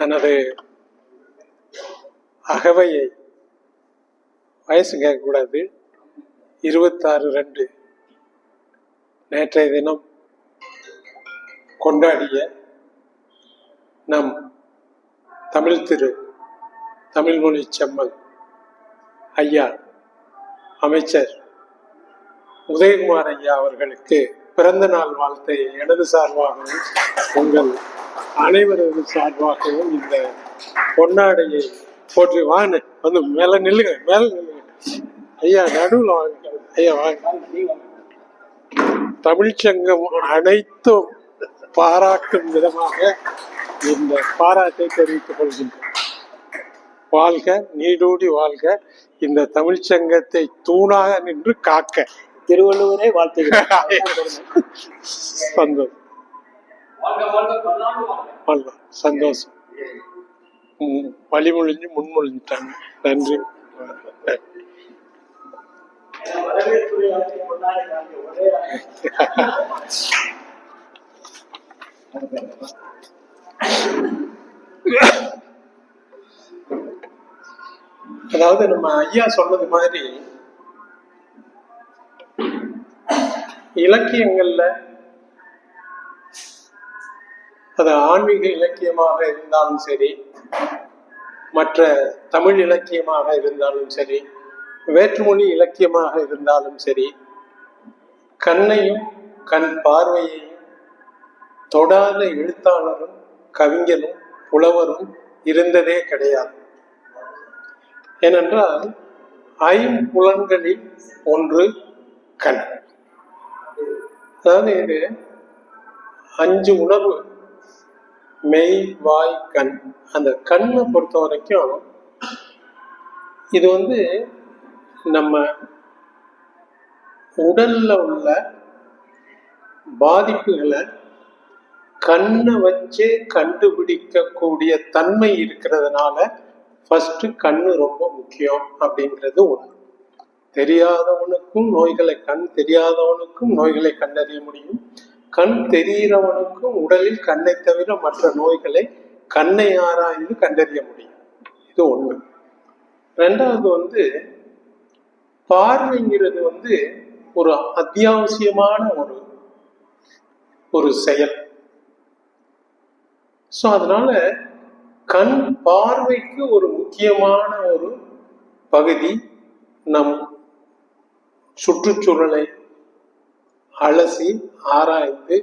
தனது அகவையை வயசு கேட்கக்கூடாது 26/2 நேற்றைய தினம் கொண்டாடிய நம் தமிழ் மொழி செம்மல் ஐயா அமைச்சர் உதயகுமார் ஐயா அவர்களுக்கு பிறந்த நாள் வாழ்த்தை எனது சார்பாகவும் உங்கள் அனைவரது சார்பாகவும் இந்த பொன்னாடையை போற்றி வாங்க வந்து மேல நில்லுங்க ஐயா நடுவில் வாங்க ஐயா வாங்க. தமிழ்ச்சங்கம் அனைத்தும் பாராட்டும் விதமாக இந்த பாராட்டை தெரிவித்துக் கொள்கின்றோம். வாழ்க, நீடூடி வாழ்க. இந்த தமிழ்ச்சங்கத்தை தூணாக நின்று காக்க திருவள்ளுவரே வாழ்த்துகிறார். சந்தோஷம், சந்தோஷம். வழிமொழிஞ்சு முன்மொழிஞ்சிட்டாங்க. நன்றி. அதாவது நம்ம ஐயா சொன்னது மாதிரி இலக்கியங்கள்ல அது ஆன்மீக இலக்கியமாக இருந்தாலும் சரி, மற்ற தமிழ் இலக்கியமாக இருந்தாலும் சரி, வேற்றுமொழி இலக்கியமாக இருந்தாலும் சரி, கண்ணையும் கண் பார்வையையும் தொடாத எழுத்தாளரும் கவிஞனும் புலவரும் இருந்ததே கிடையாது. ஏனென்றால் ஐம்புலன்களில் ஒன்று கண். அதாவது இது 5 உணர்வு, மெய், வாய், கண். அந்த கண்ணை பொறுத்த வரைக்கும் இது நம்ம உடல்ல உள்ள பாதிப்புகளை கண்ணை வச்சே கண்டுபிடிக்கக்கூடிய தன்மை இருக்கிறதுனால ஃபர்ஸ்ட் கண்ணு ரொம்ப முக்கியம் அப்படிங்கிறது ஒண்ணு. தெரியாதவனுக்கும் கண் தெரியாதவனுக்கும் நோய்களை கண்டறிய முடியும். கண் தெரிகிறவனுக்கும் உடலில் கண்ணை தவிர மற்ற நோய்களை கண்ணை ஆராய்ந்து கண்டறிய முடியும். இது ஒண்ணு. ரெண்டாவது பார்வைங்கிறது ஒரு அத்தியாவசியமான ஒரு செயல். ஸோ அதனால கண் பார்வைக்கு ஒரு முக்கியமான ஒரு பகுதி நம் சுற்றுச்சூழலை அலசி ஆராய்ந்து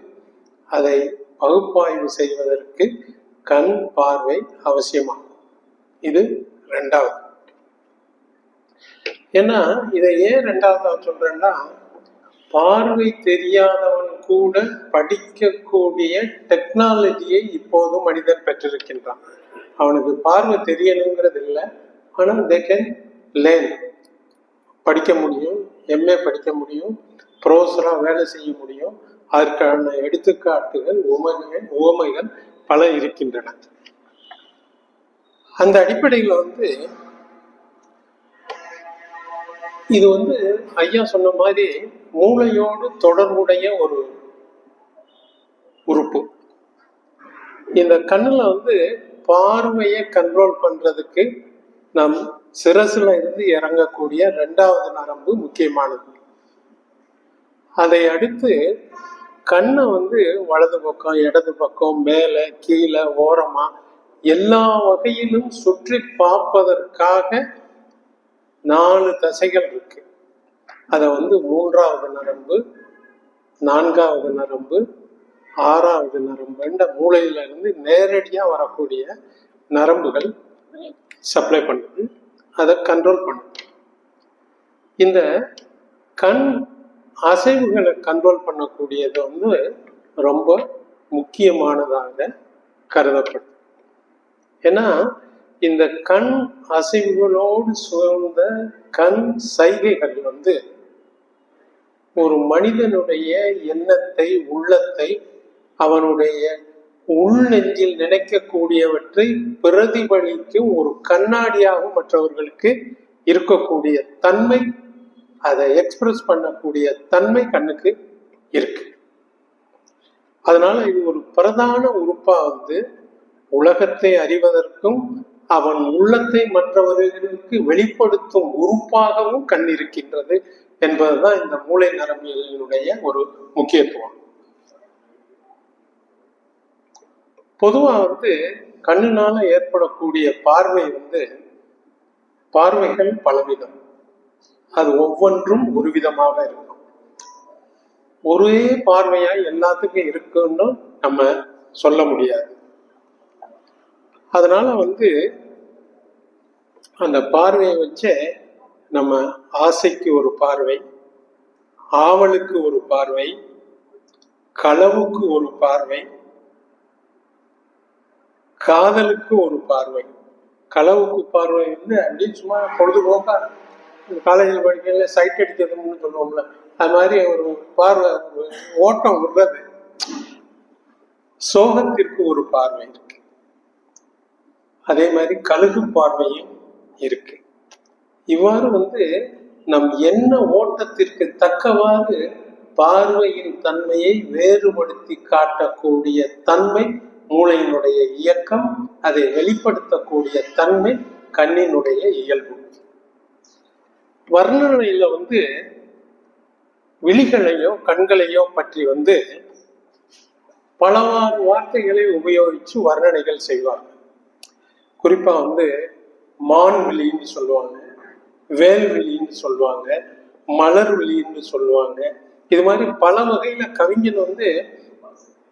அதை பகுப்பாய்வு செய்வதற்கு கண் பார்வை அவசியமாகும். இது ரெண்டாவது. ஏன்னா இதை ஏன் ரெண்டாவது சொல்றேன்னா, பார்வை தெரியாதவன் கூட படிக்கக்கூடிய டெக்னாலஜியை இப்போதும் மனிதன் பெற்றிருக்கின்றான். அவனுக்கு பார்வை தெரியணுங்கிறது இல்லை, ஆனால் they can learn. படிக்க முடியும், எம்ஏ படிக்க முடியும், ப்ரோஸரா வேலை செய்ய முடியும். அதற்கான எடுத்துக்காட்டுகள் உவமைகள் பல இருக்கின்றன. அந்த அடிப்படையில் இது ஐயா சொன்ன மாதிரி மூளையோடு தொடர்புடைய ஒரு உறுப்பு. இந்த கண்ணுல பார்வையை கண்ட்ரோல் பண்றதுக்கு நம் சிரசுல இருந்து இறங்கக்கூடிய 2வது நரம்பு முக்கியமானது. அதை அடுத்து கண்ணை வலது பக்கம், இடது பக்கம், மேலே, கீழே, ஓரமா எல்லா வகையிலும் சுற்றி பார்ப்பதற்காக 4 தசைகள் இருக்கு. அத 3வது நரம்பு, 4வது நரம்பு, 6வது நரம்பு என்ற மூளையில இருந்து நேரடியா வரக்கூடிய நரம்புகள் சப்ளை பண்ணுது, அதை கண்ட்ரோல் பண்ணுது. இந்த கண் அசைவுகளை கண்ட்ரோல் பண்ணக்கூடியது ரொம்ப முக்கியமானதாக கருதப்படுது. ஏன்னா இந்த கண் அசைவுகளோடு சூழ்ந்த கண் சைகைகள் ஒரு மனிதனுடைய எண்ணத்தை, உள்ளத்தை, அவனுடைய உள் நெஞ்சில் நினைக்கக்கூடியவற்றை பிரதிபலிக்கும் ஒரு கண்ணாடியாக மற்றவர்களுக்கு இருக்கக்கூடிய தன்மை, அதை எக்ஸ்பிரஸ் பண்ணக்கூடிய தன்மை கண்ணுக்கு இருக்கு. அதனால இது ஒரு பிரதான உறுப்பா உலகத்தை அறிவதற்கும் அவன் உள்ளத்தை மற்றவர்களுக்கு வெளிப்படுத்தும் உறுப்பாகவும் கண் இருக்கின்றது என்பதுதான் இந்த மூளை நரம்பியலினுடைய ஒரு முக்கியத்துவம். பொதுவா கண்ணினால ஏற்படக்கூடிய பார்வைகள் பலவிதம். அது ஒவ்வொன்றும் ஒரு விதமாக இருக்கும். ஒரே பார்வையா எல்லாத்துக்கும் இருக்குன்னு நம்ம சொல்ல முடியாது. அதனால அந்த பார்வையை வச்சே நம்ம ஆசைக்கு ஒரு பார்வை, ஆவலுக்கு ஒரு பார்வை, களவுக்கு ஒரு பார்வை, காதலுக்கு ஒரு பார்வை. களவுக்கு பார்வை அப்படின்னு சும்மா பொழுதுபோக்கா காலேஜில் படிக்கல சைட் அடிக்கிறதுன்னு சொல்லுவோம்ல, அது மாதிரி ஒரு பார்வை, ஒரு ஓட்டம் விடுறது. சோகத்திற்கு ஒரு பார்வை இருக்கு. அதே மாதிரி கழுகு பார்வையும் இருக்கு. இவ்வாறு நம் என்ன ஓட்டத்திற்கு தக்கவாறு பார்வையின் தன்மையை வேறுபடுத்தி காட்டக்கூடிய தன்மை மூளையினுடைய இயக்கம், அதை வெளிப்படுத்தக்கூடிய தன்மை கண்ணினுடைய இயல்பு. வர்ணனையில விழிகளையோ கண்களையோ பற்றி பலவாறு வார்த்தைகளை உபயோகிச்சு வர்ணனைகள் செய்வார்கள். குறிப்பா மான் விழின்னு சொல்லுவாங்க, வேல்விழின்னு சொல்லுவாங்க, மலர் விழின்னு சொல்லுவாங்க. இது மாதிரி பல வகையில கவிஞன்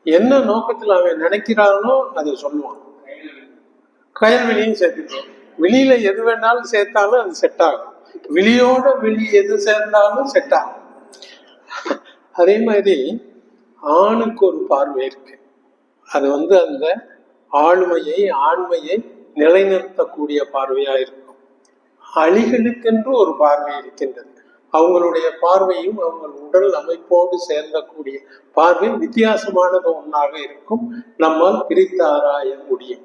என்ன நோக்கத்துல அவன் நினைக்கிறானோ அதை சொல்லுவான். கயல்வெளியும் சேர்த்துக்கணும். வெளியில எது வேணாலும் சேர்த்தாலும் அது செட் ஆகும். விழியோட விழி எது சேர்ந்தாலும் செட் ஆகும். அதே மாதிரி ஆணுக்கு ஒரு பார்வை இருக்கு. அது அந்த ஆளுமையை ஆண்மையை நிலைநிறுத்தக்கூடிய பார்வையா இருக்கும். அலிகளுக்கென்று ஒரு பார்வை இருக்கின்றது. அவங்களுடைய பார்வையும் அவங்க உடல் அமைப்போடு சேர்ந்தக்கூடிய பார்வை வித்தியாசமானது ஒன்றாக இருக்கும். நம்மால் பிரித்து ஆராய முடியும்.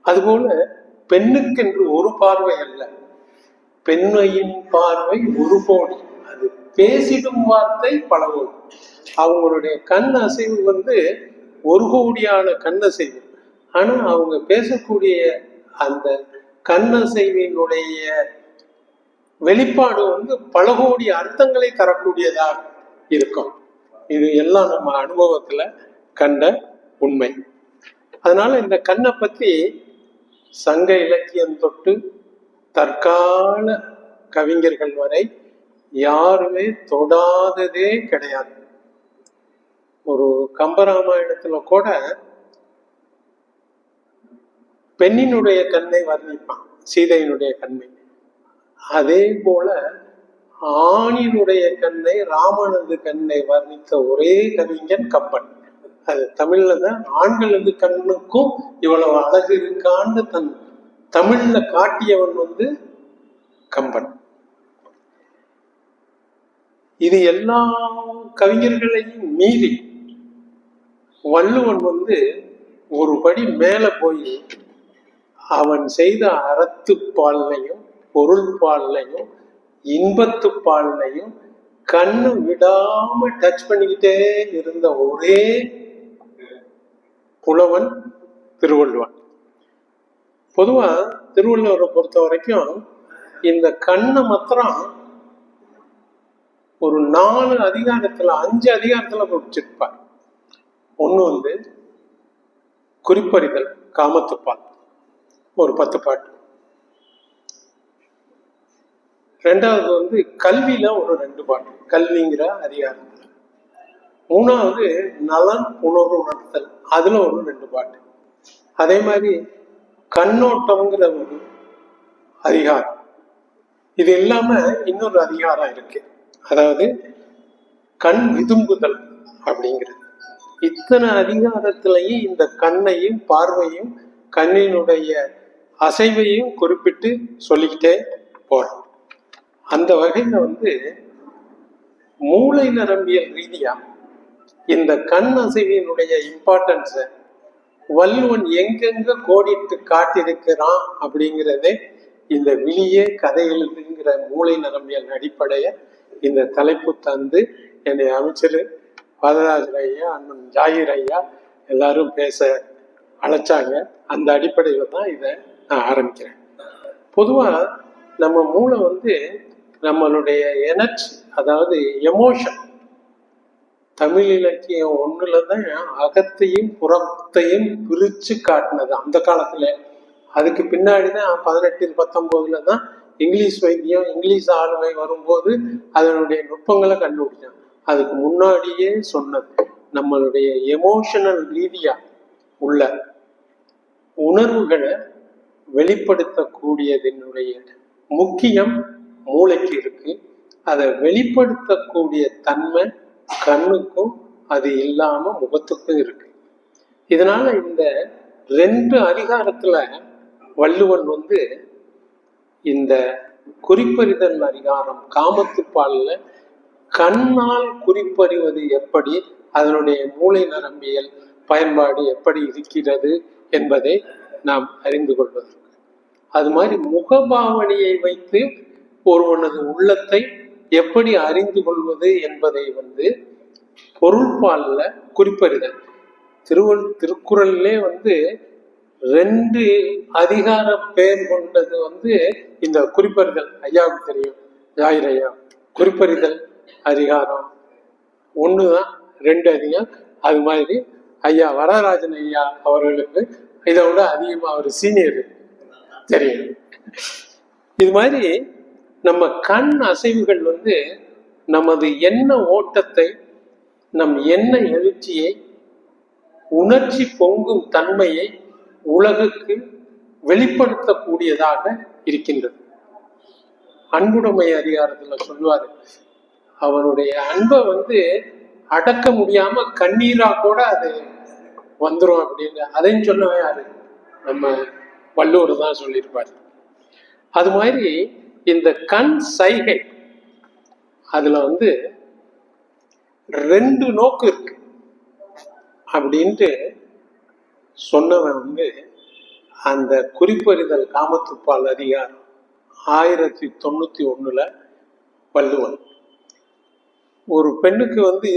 அதுபோல பெண்ணுக்கென்று ஒரு பார்வை அல்ல, பெண்மையின் பார்வை ஒரு கோடி. அது பேசிடும் வார்த்தை பல கோடி. அவங்களுடைய கண் அசைவு ஒரு கோடியான கண் அசைவு. ஆனா அவங்க பேசக்கூடிய அந்த கண்ணசைவினுடைய வெளிப்பாடு பல கோடி அர்த்தங்களை தரக்கூடியதாக இருக்கும். இது எல்லாம் நம்ம அனுபவத்துல கண்ட உண்மை. அதனால இந்த கண்ணை பத்தி சங்க இலக்கியம் தொட்டு தற்கால கவிஞர்கள் வரை யாருமே தொடாததே கிடையாது. ஒரு கம்பராமாயணத்துல கூட பெண்ணினுடைய கண்ணை வர்ணிப்பான், சீதையினுடைய கண்ணை. அதே போல ஆணினுடைய கண்ணை, ராமனது கண்ணை வர்ணித்த ஒரே கவிஞன் கம்பன். அது தமிழ்ல தான் ஆண்களது கண்ணுக்கும் இவ்வளவு அழகு இருக்கான்னு தன் தமிழ்ல காட்டியவன் கம்பன். இது எல்லா கவிஞர்களையும் மீறி வள்ளுவன் ஒரு படி மேல போய் அவன் செய்த அறத்துப்பாலையும் பொருள்பாலையும் இன்பத்துப்பாலையும் கண்ணு விடாம டச் பண்ணிக்கிட்டே இருந்த ஒரே புலவன் திருவள்ளுவன். பொதுவா திருவள்ளுவரை பொறுத்த வரைக்கும் இந்த கண்ணை மாத்திரம் ஒரு 4 அதிகாரத்துல 5 அதிகாரத்துல பிடிச்சிருப்பார். ஒண்ணு குறிப்பறிதல், காமத்துப்பால், ஒரு 10 பாட்டு. ரெண்டாவது கல்வியில ஒரு 2 பாட்டு, கல்விங்கிற அதிகாரத்துல. மூணாவது நலன் உணர்வுணர்த்தல், அதுல ஒரு 2 பாட்டு. அதே மாதிரி கண்ணோட்டம்ங்கிற ஒரு அதிகாரம். இது இல்லாம இன்னொரு அதிகாரம் இருக்கு, அதாவது கண் விதும்புதல் அப்படிங்கிறது. இத்தனை அதிகாரத்திலையும் இந்த கண்ணையும் பார்வையும் கண்ணினுடைய அசைவையும் குறிப்பிட்டு சொல்லிக்கிட்டே போறோம். அந்த வகையில மூளை நரம்பியல் ரீதியா இந்த கண் அசைவினுடைய இம்பார்ட்டன்ஸை வள்ளுவன் எங்கெங்க கோடிட்டு காட்டியிருக்கிறான் அப்படிங்கிறதே இந்த விழியே கதை எழுதுங்கிற மூளை நரம்பியல் அடிப்படைய இந்த தலைப்பு தந்து என்னை அமைச்சர் பாதராஜர் ஐயா, அண்ணன் ஜாகிர் ஐயா எல்லாரும் பேச அழைச்சாங்க. அந்த அடிப்படையில் தான் இதை நான் ஆரம்பிக்கிறேன். பொதுவாக நம்ம மூளை வந்து நம்மளுடைய எனர்ஜி, அதாவது எமோஷன், தமிழ் இலக்கியம் ஒண்ணுல தான் அகத்தையும் புறத்தையும் பிரிச்சு காட்டினது அந்த காலத்துல. அதுக்கு பின்னாடிதான் 18 19 தான் இங்கிலீஷ் வைத்தியம், இங்கிலீஷ் ஆளுமை வரும்போது அதனுடைய நுட்பங்களை கண்டுபிடிச்சான். அதுக்கு முன்னாடியே சொன்னது நம்மளுடைய எமோஷனல் ரீதியா உள்ள உணர்வுகளை வெளிப்படுத்தக்கூடியதனுடைய முக்கியம் மூளைக்கு இருக்கு. அதை வெளிப்படுத்தக்கூடிய தன்மை கண்ணுக்கும் அது இல்லாம முகத்துக்கும் இருக்கு. இதனால இந்த 2 அதிகாரத்துல வள்ளுவன் வந்து இந்த குறிப்பறிதல் அதிகாரம் காமத்துப்பால்ல கண்ணால் குறிப்பறிவது எப்படி, அதனுடைய மூளை நரம்பியல் பயன்பாடு எப்படி இருக்கிறது என்பதை நாம் அறிந்து கொள்வதற்கு, அது மாதிரி முகபாவனையை வைத்து ஒருவனது உள்ளத்தை எப்படி அறிந்து கொள்வது என்பதை வந்து பொருள்பால்ல குறிப்பறிதல். திருக்குறள்லே வந்து 2 அதிகார பெயர் கொண்டது வந்து இந்த குறிப்பறிதல். ஐயாவுக்கு தெரியும், ஜாயிர் ஐயா, குறிப்பறிதல் அதிகாரம் 1 தான், 2 அதிகம். அது மாதிரி ஐயா வரராஜன் ஐயா அவர்களுக்கு இதை விட அதிகமாக அவர் சீனியர் தெரியும். இது மாதிரி நம்ம கண் அசைவுகள் வந்து நமது எண்ண ஓட்டத்தை, நம் எண்ண எழுச்சியை, உணர்ச்சி பொங்கும் தன்மையை உலகுக்கு வெளிப்படுத்தக்கூடியதாக இருக்கின்றது. அன்புடைமை அதிகாரத்துல சொல்லுவாரு, அவனுடைய அன்பை வந்து அடக்க முடியாம கண்ணீரா கூட அது வந்துடும் அப்படின்னு. அதையும் சொன்னவன் யாரு? நம்ம வள்ளுவர் தான் சொல்லியிருப்பாரு. அது மாதிரி இந்த கண் சைகை அதுல வந்து 2 நோக்கு இருக்கு அப்படின்ட்டு சொன்னவன் வந்து அந்த குறிப்பறிதல் காமத்துப்பால் அதிகாரம் 1091 வள்ளுவன். ஒரு பெண்ணுக்கு வந்து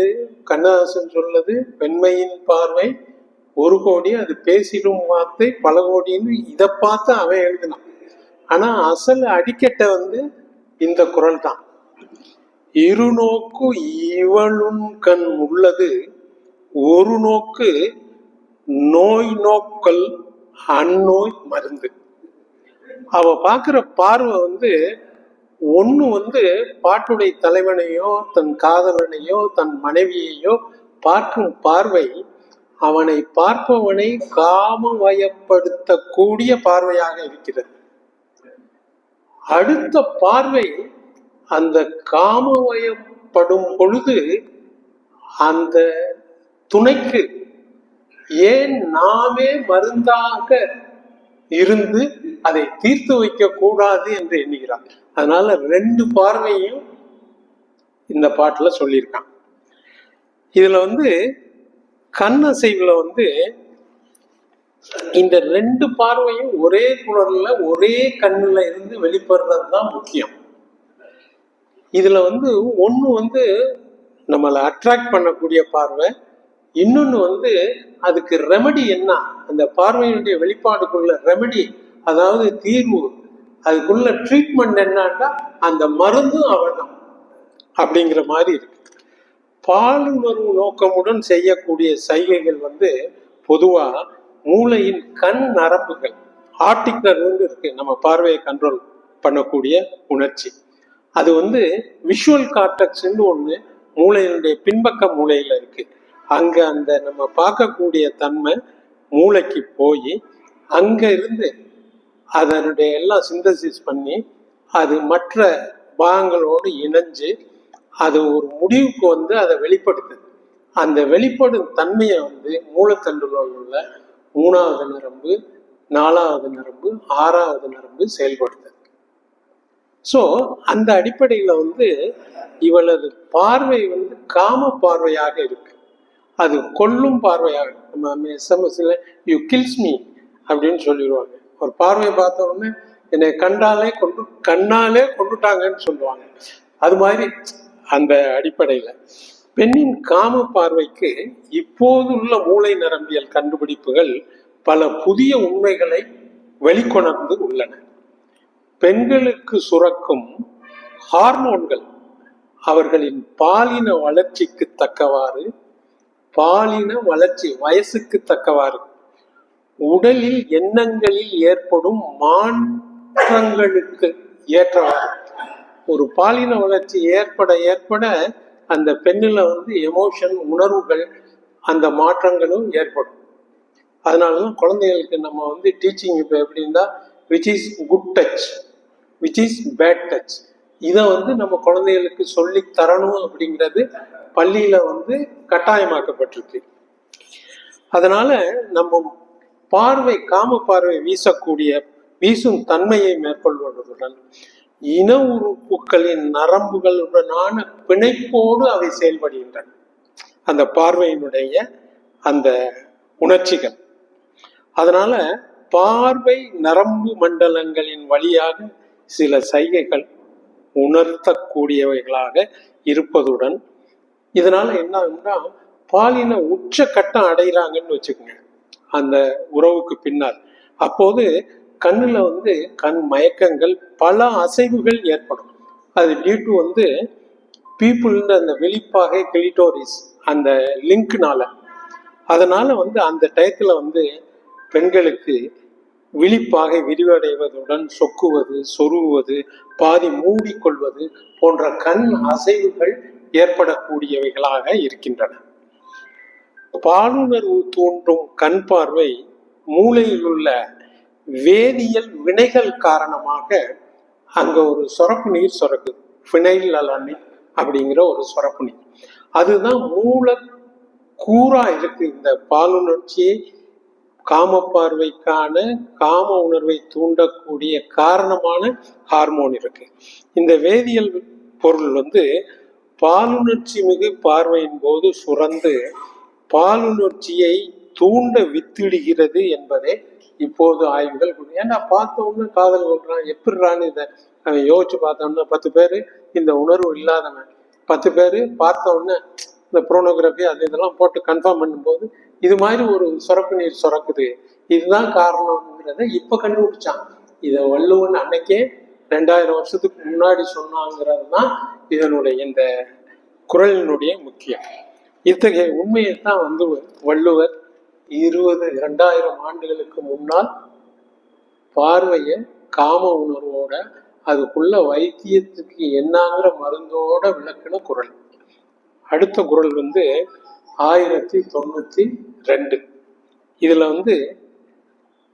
கண்ணதாசன் சொல்றது, பெண்மையின் பார்வை 1 கோடி, அது பேசிடும் வார்த்தை பல கோடின்னு இதை பார்த்து அவன் எழுதினான். ஆனா அசல் அடிக்கட்டை வந்து இந்த குறள் தான். இருநோக்கு இவளும் கண் உள்ளது, ஒரு நோக்கு நோய் நோக்கல் அந்நோய் மருந்து. அவ பார்க்கிற பார்வை வந்து ஒண்ணு வந்து பாட்டுடை தலைவனையோ தன் காதலனையோ தன் மனைவியையோ பார்க்கும் பார்வை அவனை பார்ப்பவனை காமவயப்படுத்தக்கூடிய பார்வையாக இருக்கிறது. அடுத்த பார்வை அந்த காமவயப்படும் பொழுது அந்த துணைக்கு ஏன் நாமே மருந்தாக இருந்து அதை தீர்த்து வைக்க கூடாது என்று எண்ணுகிறார். அதனால 2 பார்வையும் இந்த பாட்டுல சொல்லியிருக்கான். இதுல வந்து கண்ணசைவுல வந்து இந்த 2 பார்வையும் ஒரே குரல்ல ஒரே கண்ணுல இருந்து வெளிப்படுறது தான் முக்கியம். இதுல வந்து ஒண்ணு வந்து நம்மளை அட்ராக்ட் பண்ணக்கூடிய பார்வை, இன்னொன்னு வந்து அதுக்கு ரெமடி என்ன, அந்த பார்வையினுடைய வெளிப்பாடுக்குள்ள ரெமடி, அதாவது தீர்வு, அதுக்குள்ள ட்ரீட்மெண்ட் என்னன்னா அந்த மருந்தும் அவள்தான் அப்படிங்கிற மாதிரி இருக்கு. பாலுணர்வு நோக்கமுடன் செய்யக்கூடிய சைகைகள் வந்து பொதுவா மூளையின் கண் நரம்புகள், ஆப்டிக் நர்வுன்னு இருக்கு, நம்ம பார்வையை கண்ட்ரோல் பண்ணக்கூடிய உணர்ச்சி. அது வந்து விஷுவல் கார்டெக்ஸ்ன்னு ஒண்ணு மூளையினுடைய பின்பக்க மூளையில இருக்கு. அங்க அந்த நம்ம பார்க்கக்கூடிய தன்மை மூளைக்கு போய் அங்க இருந்து அதனுடைய எல்லாம் சிந்தசிஸ் பண்ணி அது மற்ற பாகங்களோடு இணைஞ்சு அது ஒரு முடிவுக்கு வந்து அதை வெளிப்படுத்துது. அந்த வெளிப்படும் தன்மையை வந்து மூளைத்தண்டுல உள்ள 3வது நரம்பு, 4வது நரம்பு, 6வது நரம்பு செயல்படுத்துது. ஸோ அந்த அடிப்படையில வந்து இவளது பார்வை வந்து காம பார்வையாக இருக்கு. அது கொல்லும் பார்வையாக, நம்ம எஸ்எம்எஸ்ல யூ கில்ஸ் மீ அப்படின்னு சொல்லிடுவாங்க. ஒரு பார்வையை பார்த்த உடனே என்னை கண்ணாலே கொண்டுட்டாங்கன்னு சொல்லுவாங்க. அது மாதிரி அந்த அடிப்படையில பெண்ணின் காம பார்வைக்கு இப்போதுள்ள மூளை நரம்பியல் கண்டுபிடிப்புகள் பல புதிய உண்மைகளை வெளிக்கொணர்ந்து உள்ளன. பெண்களுக்கு சுரக்கும் ஹார்மோன்கள் அவர்களின் பாலின வளர்ச்சிக்கு தக்கவாறு, பாலின வளர்ச்சி வயசுக்கு தக்கவாறு, உடலில் எண்ணங்களில் ஏற்படும் மாற்றங்களுக்கு ஏற்றவாறு, ஒரு பாலின வளர்ச்சி ஏற்பட ஏற்பட அந்த பெண்ணில் எமோஷன், உணர்வுகள், அந்த மாற்றங்களும் ஏற்படும். அதனாலதான் குழந்தைகளுக்கு நம்ம டீச்சிங் இப்போ எப்படின்னா, which is good touch, which is bad touch, இதை நம்ம குழந்தைகளுக்கு சொல்லி தரணும் அப்படிங்கிறது பள்ளியில கட்டாயமாக்கப்பட்டிருக்கு. அதனால நம்ம பார்வை, காம பார்வை வீசும் தன்மையை மேற்கொள்வதுடன் இன உறுப்புகளின் நரம்புகளுடனான பிணைப்போடு அவை செயல்படுகின்றன. அந்த பார்வையினுடைய அந்த உணர்ச்சிகள். அதனால பார்வை நரம்பு மண்டலங்களின் வழியாக சில சைகைகள் உணர்த்தக்கூடியவைகளாக இருப்பதுடன், இதனால என்ன பாலின உச்ச கட்டம் அடைகிறாங்கன்னு வச்சுக்கோங்க அந்த உறவுக்கு பின்னால். அப்போது கண்ணுல கண் மயக்கங்கள், பல அசைவுகள் ஏற்படும். அது டியூ டு பீப்புள் அந்த வெளிப்பாகை கிளிட்டோரிஸ் அந்த லிங்க்னால. அதனால அந்த டயத்துல பெண்களுக்கு விழிப்பாகை விரிவடைவதுடன் சொக்குவது, சொருகுவது, பாதி மூடிக்கொள்வது போன்ற கண் அசைவுகள் ஏற்படக்கூடியவைகளாக இருக்கின்றன. பாலுணர்வு தூண்டும் கண் பார்வை மூளையில் உள்ள வேதியியல் வினைகள் காரணமாக அங்க ஒரு சுரப்பு நீர் சுரக்குது, ஃபினைல் அலானின் அப்படிங்கிற ஒரு சுரப்பு நீர். அதுதான் மூல கூறா இருக்கு. இந்த பாலுணர்ச்சியை காம பார்வைக்கான, காம உணர்வை தூண்டக்கூடிய காரணமான ஹார்மோன் இருக்கு. இந்த வேதியியல் பொருள் பாலுணர்ச்சி மிகு பார்வையின் போது சுரந்து பாலுணர்ச்சியை தூண்ட வித்திடுகிறது என்பதே இப்போது ஆய்வுகள். ஏன்னா பார்த்த உடனே காதல் கொள்றான், எப்படிறான்னு இதை அவன் யோசிச்சு பார்த்தோம்னா 10 பேர் இந்த உணர்வு இல்லாதவன், 10 பேர் பார்த்த உடனே இந்த புரோனோகிராஃபி அது இதெல்லாம் போட்டு கன்ஃபார்ம் பண்ணும்போது இது மாதிரி ஒரு சுரப்பு நீர் சுரக்குது, இதுதான் காரணம்ங்கிறத இப்ப கண்டுபிடிச்சான். இதை வள்ளுவன் அன்னைக்கே 2000 வருஷத்துக்கு முன்னாடி சொன்னாங்கிறது தான் இதனுடைய இந்த குறளினுடைய முக்கியம். இத்தகைய உண்மையை தான் வள்ளுவர் 2000 ஆண்டுகளுக்கு முன்னால் பார்வைய காம உணர்வோட அதுக்குள்ள வைத்தியத்துக்கு என்னங்கிற மருந்தோட விளக்கின குறள். அடுத்த குறள் 1092. இதுல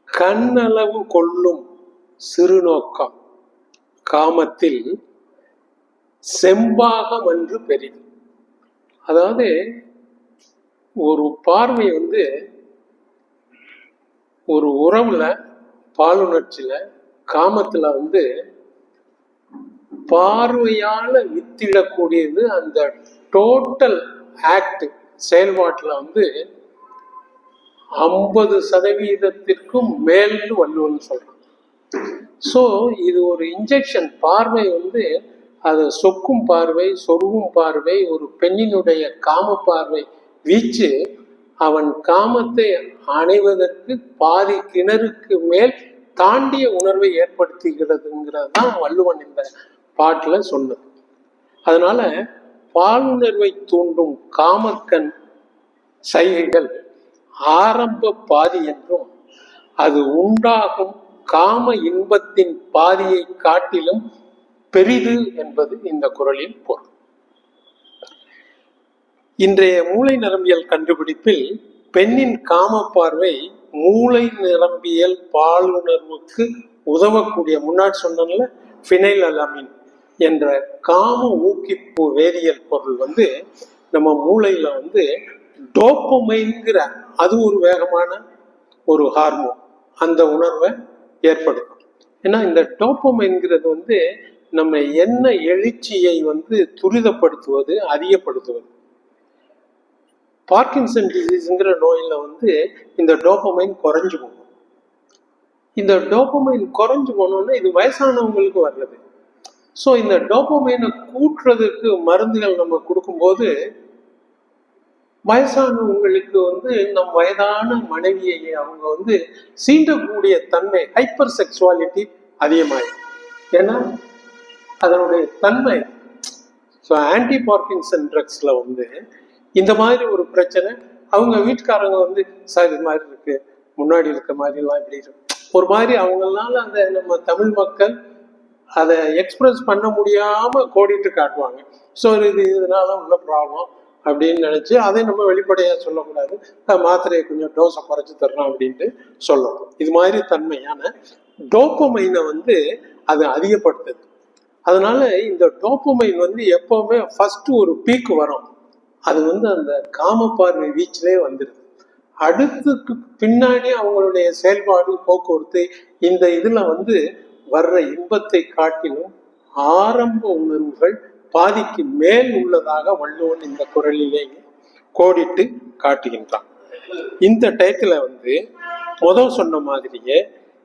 கண்ணளவு கொள்ளும் சிறுநோக்கம் காமத்தில் செம்பாகம் என்று பெரிது. அதாவது ஒரு பார்வை ஒரு உறவுல, பாலுணர்ச்சியில, காமத்துல பார்வையால வித்திடக்கூடியது. அந்த டோட்டல் ஆக்ட் செயல்பாட்டுல 50% மேல்னு வள்ளுவன் சொல்றான். ஸோ இது ஒரு இன்ஜெக்ஷன். பார்வை அது சொக்கும் பார்வை, சொருகும் பார்வை, ஒரு பெண்ணினுடைய காம பார்வை வீச்சு அவன் காமத்தை அணைவதற்கு பாதி கிணறுக்கு மேல் தாண்டிய உணர்வை ஏற்படுத்துகிறதுங்கிறது தான் வள்ளுவன் இந்த பாட்டுல சொன்னது. அதனால பாலுணர்வை தூண்டும் காமக்கண் சைகைகள் ஆரம்ப பாதி என்றும், அது உண்டாகும் காம இன்பத்தின் பாதியை காட்டிலும் பெரிது என்பது இந்த குறளின் பொருள். இன்றைய மூளை நரம்பியல் கண்டுபிடிப்பில் பெண்ணின் காம பார்வை மூளை நரம்பியல் பாலுணர்வுக்கு உதவக்கூடிய, முன்னாடி சொன்னல ஃபினைல் அலாமின் என்ற காம ஊக்கிப்பு வேதியியல் பொருள் நம்ம மூளையில டோப்பமைன்கிற அது ஒரு வேகமான ஒரு ஹார்மோன் அந்த உணர்வை ஏற்படுத்தும். ஏன்னா இந்த டோப்பமைன்கிறது நம்ம என்ன எழுச்சியை துரிதப்படுத்துவது, அதிகப்படுத்துவது. பார்க்கின்சன் டிசீஸ்ங்கிற நோயில இந்த டோப்பமைன் குறைஞ்சு போகும். இந்த டோப்பமைன் குறைஞ்சு போனோம்னா இது வயசானவங்களுக்கு வர்றது. ஸோ இந்த டோப்பமைனை கூட்டுறதுக்கு மருந்துகள் நம்ம கொடுக்கும்போது வயசானவங்களுக்கு வந்து நம் வயதான மனைவியை அவங்க வந்து சீண்டக்கூடிய தன்மை, ஹைப்பர் செக்சுவாலிட்டி அதிகமாயிடும். ஏன்னா அதனுடைய தன்மை. ஸோ ஆன்டி பார்க்கின்சன் ட்ரக்ஸ்ல வந்து இந்த மாதிரி ஒரு பிரச்சனை, அவங்க வீட்டுக்காரங்க வந்து சார் இது மாதிரி இருக்கு, முன்னாடி இருக்க மாதிரிலாம் இப்படி இருக்கு, ஒரு மாதிரி அவங்களால அந்த நம்ம தமிழ் மக்கள் அதை எக்ஸ்பிரஸ் பண்ண முடியாம கோடிட்டு காட்டுவாங்க. ஸோ இதனால உள்ள ப்ராப்ளம் அப்படின்னு நினைச்சு அதை நம்ம வெளிப்படையா சொல்லக்கூடாது, மாத்திரையை கொஞ்சம் டோஸை குறைச்சி தரணும் அப்படின்ட்டு சொல்லணும். இது மாதிரி தன்மையான டோப்பமைனை வந்து அது அதிகப்படுத்துது. அதனால இந்த டோப்பமைன் வந்து எப்பவுமே ஃபர்ஸ்ட் ஒரு பீக் வரும், அது வந்து அந்த காம பார்வை வீச்சிலே வந்துடுது. அடுத்துக்கு பின்னாடி அவங்களுடைய செயல்பாடு போக்குவரத்து இந்த இதுல வந்து வர்ற இன்பத்தை காட்டிலும் ஆரம்ப உணர்வுகள் பாதிக்கு மேல் உள்ளதாக வள்ளுவன் இந்த குறளிலேயே கோடிட்டு காட்டுகின்றான். இந்த டயத்துல வந்து முதல் சொன்ன மாதிரியே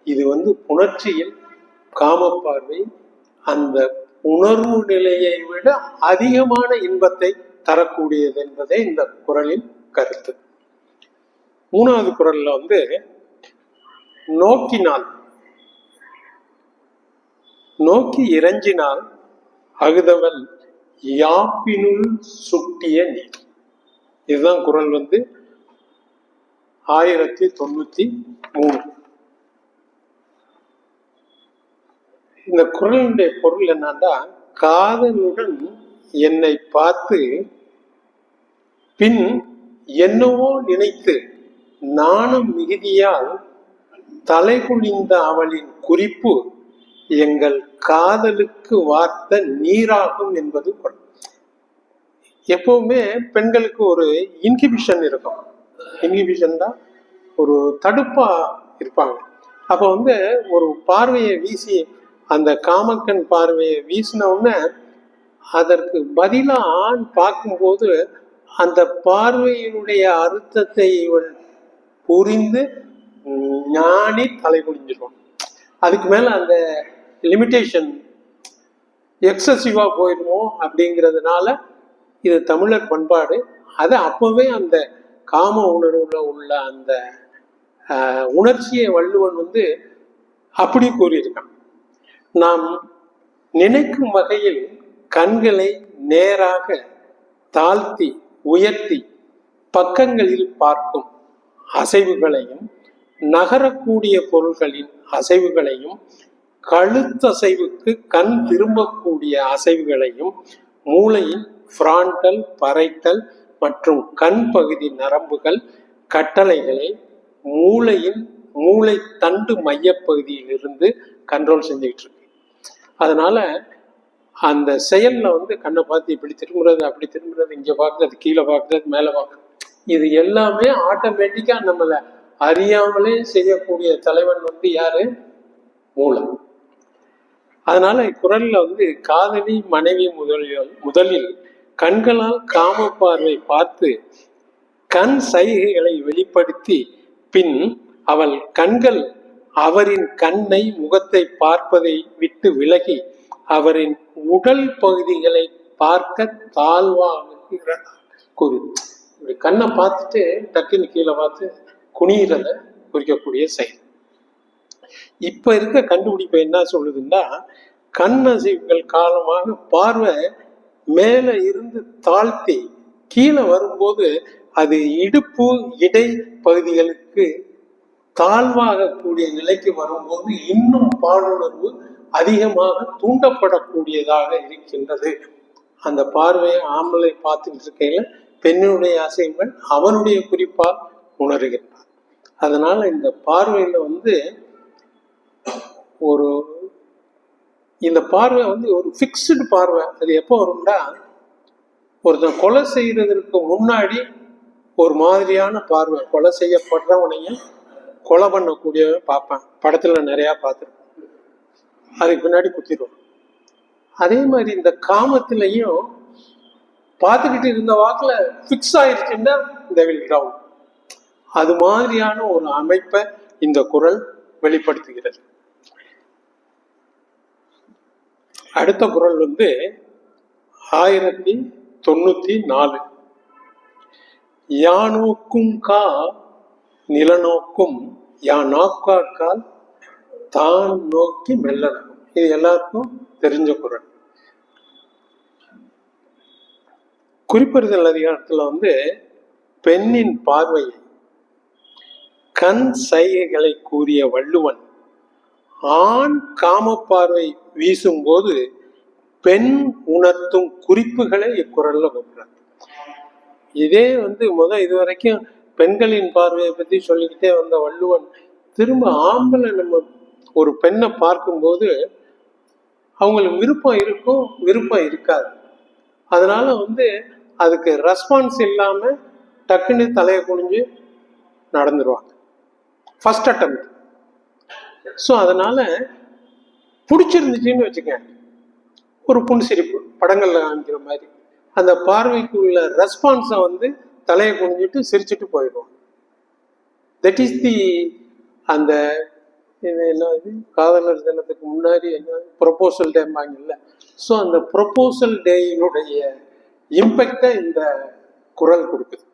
இது வந்து புணர்ச்சியில் காம பார்வை அந்த உணர்வு நிலையை விட அதிகமான இன்பத்தை தரக்கூடியது என்பதே இந்த குறளின் கருத்து. மூணாவது குறள்ல வந்து நோக்கினால் நோக்கி இறைஞ்சினால் அகுதவல் யாப்பினுள் சுட்டிய நீர். இதுதான் குறள் வந்து 1093. இந்த குறளுடைய பொருள் என்னன்னா, காதலுடன் என்னை பார்த்து பின் என்னவோ நினைத்து நாணம் மிகுதியால் தலைகுனிந்த அவளின் குறிப்பு எங்கள் காதலுக்கு வார்த்த நீராகும் என்பது குறள். எப்பவுமே பெண்களுக்கு ஒரு இன்ஹிபிஷன் இருக்கும். இன்ஹிபிஷன் தான் ஒரு தடுப்பா இருப்பாங்க. அப்ப வந்து ஒரு பார்வையை வீசி, அந்த காமக்கண் பார்வையை வீசின உடனே அதற்கு பதிலா ஆண் பார்க்கும்போது அந்த பார்வையினுடைய அர்த்தத்தை இவள் புரிந்து ஞானி தலை குனிஞ்சிருவான். அதுக்கு மேல அந்த லிமிட்டேஷன் எக்ஸசிவா போயிடுமோ அப்படிங்கிறதுனால இது தமிழர் பண்பாடு. அது அப்பவே அந்த காம உணர்வுல உள்ள அந்த உணர்ச்சியை வள்ளுவன் வந்து அப்படி கூறியிருக்கான். நாம் நினைக்கும் வகையில் கண்களை நேராக தாழ்த்தி உயர்த்தி பக்கங்களில் பார்க்கும் அசைவுகளையும் நகரக்கூடிய பொருள்களின் அசைவுகளையும் கழுத்தசைவுக்கு கண் திரும்பக்கூடிய அசைவுகளையும் மூளையின் பிராண்டல் பறைட்டல் மற்றும் கண் பகுதி நரம்புகள் கட்டளைகளை மூளையின் மூளை தண்டு மையப்பகுதியில் இருந்து கண்ட்ரோல் செஞ்சுக்கிட்டு இருக்கு. அதனால அந்த செயல்ல வந்து கண்ணை பார்த்து இப்படி திரும்புறது, அப்படி திரும்புறது, இங்க பார்க்கறது, கீழே பார்க்கறது, மேலே பார்க்கறது, இது எல்லாமே ஆட்டோமேட்டிக்கா நம்மளை அறியாமலே செய்யக்கூடிய தலைவன் வந்து யாரு? மூளை. அதனால இக்குறள்ல வந்து காதலி மனைவி முதலில் கண்களால் காம பார்வை பார்த்து கண் சைகைகளை வெளிப்படுத்தி பின் அவள் கண்கள் அவரின் கண்ணை முகத்தை பார்ப்பதை விட்டு விலகி அவரின் உடல் பகுதிகளை பார்க்க தாழ்வாக கூறி, இப்படி கண்ணை பார்த்துட்டு டக்குன்னு கீழே பார்த்து குனிகிறத குறிக்கக்கூடிய செயல். இப்ப இருக்க கண்டுபிடிப்பு என்ன சொல்லுதுன்னா, கண் அசைவுகள் காரணமாக பார்வை மேல இருந்து தாழ்த்தி கீழே வரும்போது அது இடுப்பு இடை பகுதிகளுக்கு தாழ்வாக கூடிய நிலைக்கு வரும்போது இன்னும் பாலுணர்வு அதிகமாக தூண்டப்படக்கூடியதாக இருக்கின்றது. அந்த பார்வையை ஆம்பளை பார்த்துக்கிட்டு இருக்கையில பெண்ணுடைய அசைவுகள் அவனுடைய குறிப்பால் உணர்கின்றார். அதனால இந்த பார்வையில வந்து ஒரு இந்த பார்வை வந்து ஒரு ஃபிக்ஸ்டு பார்வை. அது எப்போ வரும்னா, ஒருத்தன் கொலை செய்யறதற்கு முன்னாடி ஒரு மாதிரியான பார்வை, கொலை செய்யப்படுறவனையும் கொலை பண்ணக்கூடிய பார்ப்பேன், படத்துல நிறைய பார்த்துருப்பேன், அதுக்கு பின்னாடி குத்திடுவோம். அதே மாதிரி இந்த காமத்திலையும் பார்த்துக்கிட்டு இருந்த வாக்குல ஃபிக்ஸ் ஆயிடுச்சுன்னா இந்த வில் கிரவுண்ட். அது மாதிரியான ஒரு அமைப்பை இந்த குறள் வெளிப்படுத்துகிறது. அடுத்த குறள் வந்து 1094. யானோக்கும் கா நிலநோக்கும் யானாக்கால் தான் நோக்கி மெல்ல நகும். இது எல்லாருக்கும் தெரிஞ்ச குறள். குறிப்பறிதல் அதிகாரத்துல வந்து பெண்ணின் பார்வையை கண் சைகைகளை கூறிய வள்ளுவன் ஆண் காம பார்வை வீசும்போது பெண் உணர்த்தும் குறிப்புகளை இக்குறள்ல கொடுக்குறாங்க. இதே வந்து இது வரைக்கும் பெண்களின் பார்வையை பத்தி சொல்லிக்கிட்டே வந்த வள்ளுவன் திரும்ப ஆம்பளை நம்ம ஒரு பெண்ணை பார்க்கும்போது அவங்களுக்கு விருப்பம் இருக்கும், விருப்பம் இருக்காது. அதனால வந்து அதுக்கு ரெஸ்பான்ஸ் இல்லாம டக்குன்னு தலையை குனிஞ்சு நடந்துருவாங்க ஃபர்ஸ்ட் அட்டெம்ப்ட். ஸோ அதனால பிடிச்சிருந்துச்சின்னு வச்சுக்கேன், ஒரு புன்சிரிப்பு படங்கள்ல காமிக்கிற மாதிரி அந்த பார்வைக்கு உள்ள ரெஸ்பான்ஸை வந்து தலையை குனிஞ்சிட்டு சிரிச்சுட்டு போயிடுவோம். தட் இஸ் தி அந்த என்னது காதலர் தினத்துக்கு முன்னாடி என்ன ப்ரொபோசல் டேம்பாங்கல்ல. ஸோ அந்த ப்ரொபோசல் டேயினுடைய இம்பெக்டை இந்த குறள் கொடுக்குது.